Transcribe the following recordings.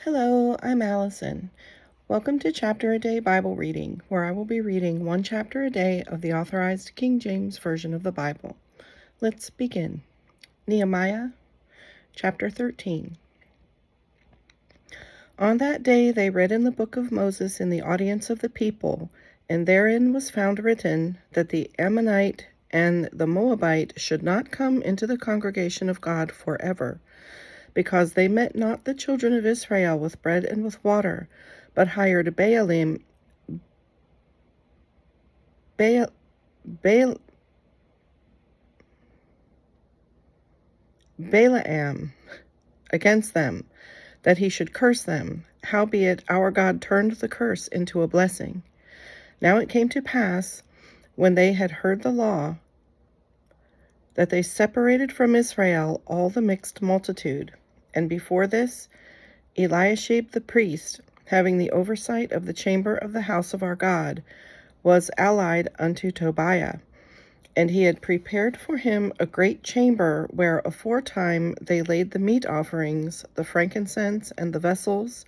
Hello, I'm Allison. Welcome to Chapter a Day Bible Reading, where I will be reading one chapter a day of the Authorized King James Version of the Bible. Let's begin. Nehemiah Chapter 13. On that day they read in the book of Moses in the audience of the people, and therein was found written that the Ammonite and the Moabite should not come into the congregation of God forever, because they met not the children of Israel with bread and with water, but hired Balaam against them, that he should curse them. Howbeit our God turned the curse into a blessing. Now it came to pass, when they had heard the law, that they separated from Israel all the mixed multitude. And before this, Eliashib the priest, having the oversight of the chamber of the house of our God, was allied unto Tobiah. And he had prepared for him a great chamber, where aforetime they laid the meat offerings, the frankincense, and the vessels,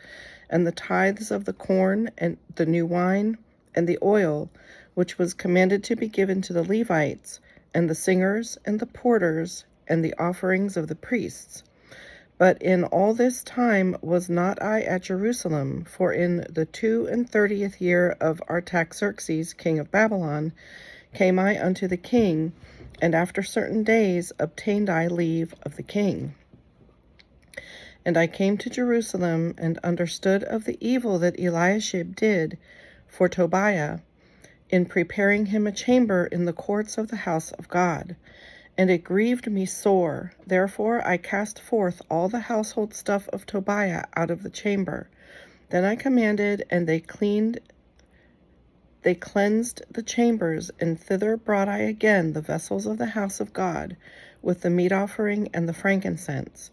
and the tithes of the corn, and the new wine, and the oil, which was commanded to be given to the Levites, and the singers, and the porters, and the offerings of the priests. But in all this time was not I at Jerusalem, for in the 32nd year of Artaxerxes king of Babylon came I unto the king, and after certain days obtained I leave of the king. And I came to Jerusalem, and understood of the evil that Eliashib did for Tobiah, in preparing him a chamber in the courts of the house of God. And it grieved me sore. Therefore I cast forth all the household stuff of Tobiah out of the chamber. Then I commanded, and they cleansed the chambers, and thither brought I again the vessels of the house of God, with the meat offering and the frankincense.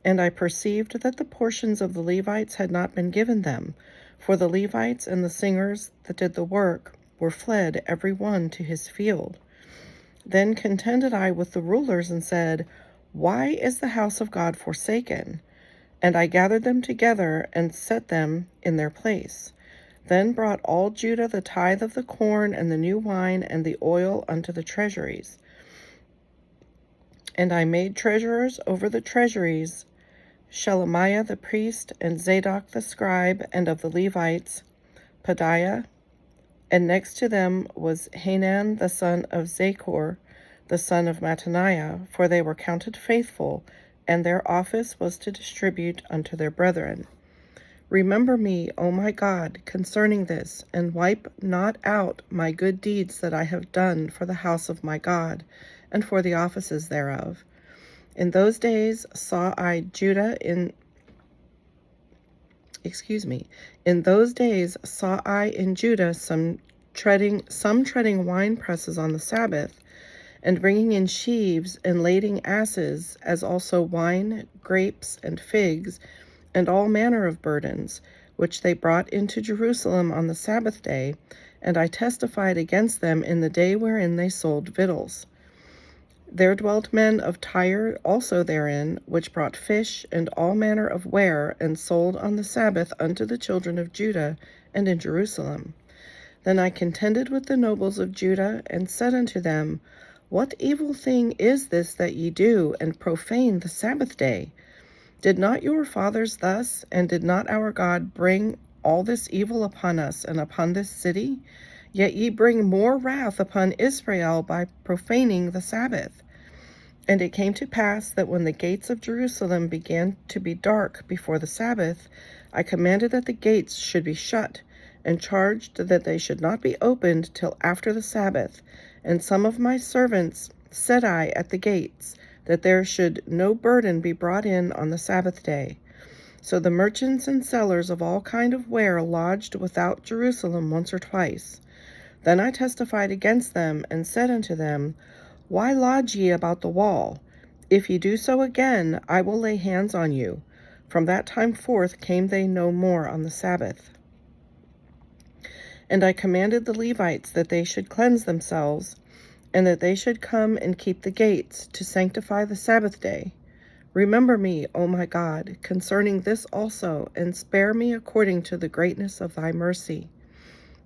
And I perceived that the portions of the Levites had not been given them, for the Levites and the singers that did the work were fled every one to his field. Then contended I with the rulers, and said, Why is the house of God forsaken? And I gathered them together, and set them in their place. Then brought all Judah the tithe of the corn, and the new wine, and the oil unto the treasuries. And I made treasurers over the treasuries Shelemiah the priest, and Zadok the scribe, and of the Levites Pedaiah. And next to them was Hanan the son of Zachor, the son of Mattaniah, for they were counted faithful, and their office was to distribute unto their brethren. Remember me, O my God, concerning this, and wipe not out my good deeds that I have done for the house of my God, and for the offices thereof. In those days saw I in those days saw I in Judah some treading wine presses on the Sabbath, and bringing in sheaves and lading asses, as also wine, grapes, and figs, and all manner of burdens, which they brought into Jerusalem on the Sabbath day, and I testified against them in the day wherein they sold victuals. There dwelt men of Tyre also therein, which brought fish and all manner of ware, and sold on the Sabbath unto the children of Judah, and in Jerusalem. Then I contended with the nobles of Judah, and said unto them, What evil thing is this that ye do, and profane the Sabbath day? Did not your fathers thus, and did not our God bring all this evil upon us and upon this city? Yet ye bring more wrath upon Israel by profaning the Sabbath. And it came to pass that when the gates of Jerusalem began to be dark before the Sabbath, I commanded that the gates should be shut, and charged that they should not be opened till after the Sabbath. And some of my servants set I at the gates, that there should no burden be brought in on the Sabbath day. So the merchants and sellers of all kind of ware lodged without Jerusalem once or twice. Then I testified against them, and said unto them, Why lodge ye about the wall? If ye do so again, I will lay hands on you. From that time forth came they no more on the Sabbath. And I commanded the Levites that they should cleanse themselves, and that they should come and keep the gates, to sanctify the Sabbath day. Remember me, O my God, concerning this also, and spare me according to the greatness of thy mercy.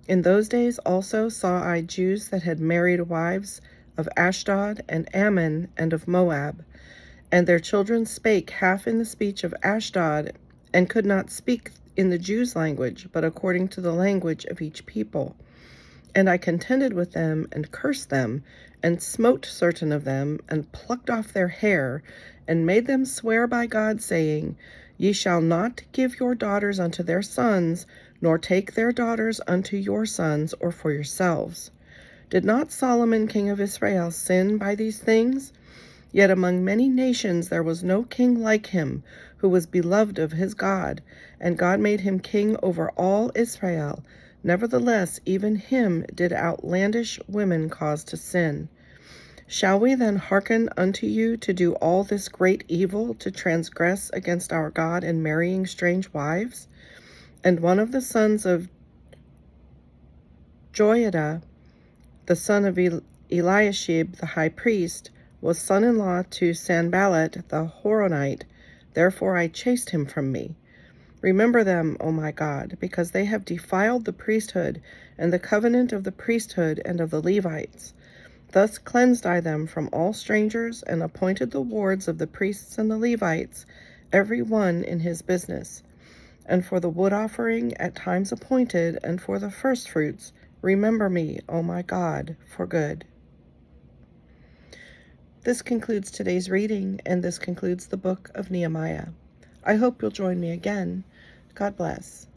In those days also saw I Jews that had married wives of Ashdod and Ammon and of Moab, and their children spake half in the speech of Ashdod, and could not speak in the Jews' language, but according to the language of each people. And I contended with them, and cursed them, and smote certain of them, and plucked off their hair, and made them swear by God, saying, Ye shall not give your daughters unto their sons, nor take their daughters unto your sons, or for yourselves. Did not Solomon king of Israel sin by these things? Yet among many nations there was no king like him, who was beloved of his God, and God made him king over all Israel. Nevertheless, even him did outlandish women cause to sin. Shall we then hearken unto you to do all this great evil, to transgress against our God in marrying strange wives? And one of the sons of Joiada, the son of Eliashib the high priest, was son-in-law to Sanballat the Horonite. Therefore I chased him from me. Remember them, O my God, because they have defiled the priesthood, and the covenant of the priesthood and of the Levites. Thus cleansed I them from all strangers, and appointed the wards of the priests and the Levites, every one in his business. And for the wood offering at times appointed, and for the firstfruits, remember me, O my God, for good. This concludes today's reading, and this concludes the book of Nehemiah. I hope you'll join me again. God bless.